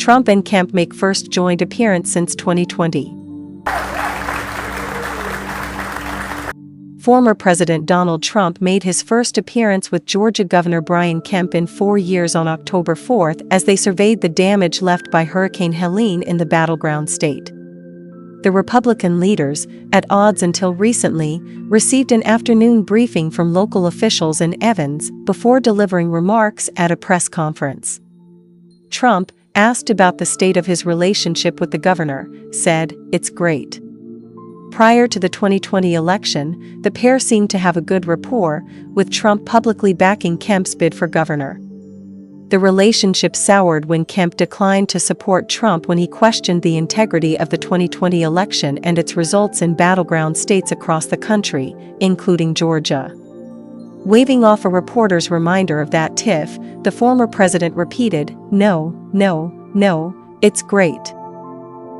Trump and Kemp make first joint appearance since 2020. Former President Donald Trump made his first appearance with Georgia Governor Brian Kemp in 4 years on October 4 as they surveyed the damage left by Hurricane Helene in the battleground state. The Republican leaders, at odds until recently, received an afternoon briefing from local officials in Evans before delivering remarks at a press conference. Trump, asked about the state of his relationship with the governor, said, "It's great." Prior to the 2020 election, the pair seemed to have a good rapport, with Trump publicly backing Kemp's bid for governor. The relationship soured when Kemp declined to support Trump when he questioned the integrity of the 2020 election and its results in battleground states across the country, including Georgia. Waving off a reporter's reminder of that tiff, the former president repeated, "No, no, no, it's great.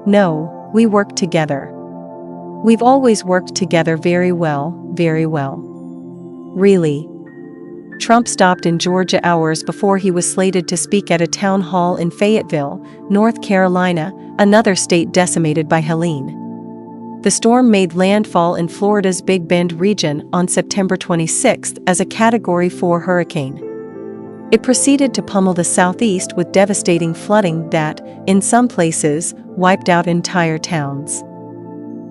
No, we work together. We've always worked together very well, very well." Really? Trump stopped in Georgia hours before he was slated to speak at a town hall in Fayetteville, North Carolina, another state decimated by Helene. The storm made landfall in Florida's Big Bend region on September 26 as a Category 4 hurricane. It proceeded to pummel the southeast with devastating flooding that, in some places, wiped out entire towns.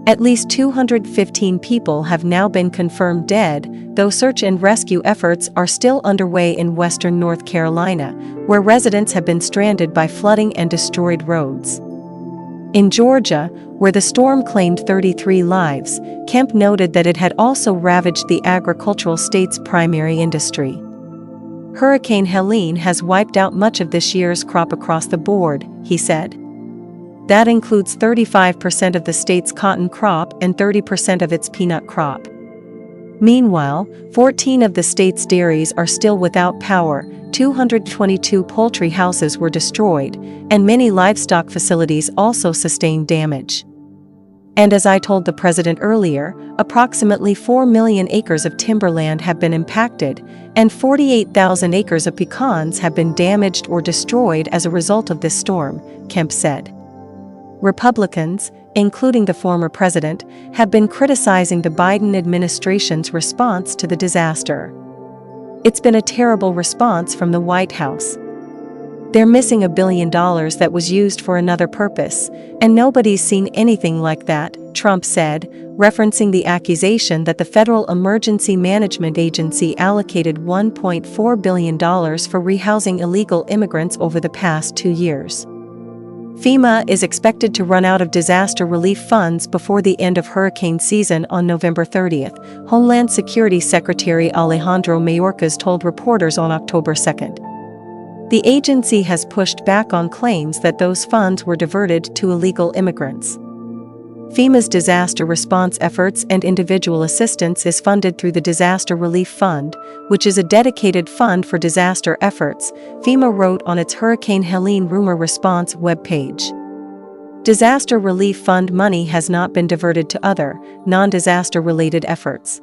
At least 215 people have now been confirmed dead, though search and rescue efforts are still underway in western North Carolina, where residents have been stranded by flooding and destroyed roads. In Georgia, where the storm claimed 33 lives, Kemp noted that it had also ravaged the agricultural state's primary industry. Hurricane Helene has wiped out much of this year's crop across the board, he said. That includes 35% of the state's cotton crop and 30% of its peanut crop. Meanwhile, 14 of the state's dairies are still without power, 222 poultry houses were destroyed, and many livestock facilities also sustained damage. And as I told the president earlier, approximately 4 million acres of timberland have been impacted, and 48,000 acres of pecans have been damaged or destroyed as a result of this storm, Kemp said. Republicans, including the former president, have been criticizing the Biden administration's response to the disaster. It's been a terrible response from the White House. They're missing $1 billion that was used for another purpose, and nobody's seen anything like that, Trump said, referencing the accusation that the Federal Emergency Management Agency allocated $1.4 billion for rehousing illegal immigrants over the past 2 years. FEMA is expected to run out of disaster relief funds before the end of hurricane season on November 30th, Homeland Security Secretary Alejandro Mayorkas told reporters on October 2nd. The agency has pushed back on claims that those funds were diverted to illegal immigrants. FEMA's disaster response efforts and individual assistance is funded through the Disaster Relief Fund, which is a dedicated fund for disaster efforts, FEMA wrote on its Hurricane Helene rumor response webpage. Disaster Relief Fund money has not been diverted to other, non-disaster related efforts.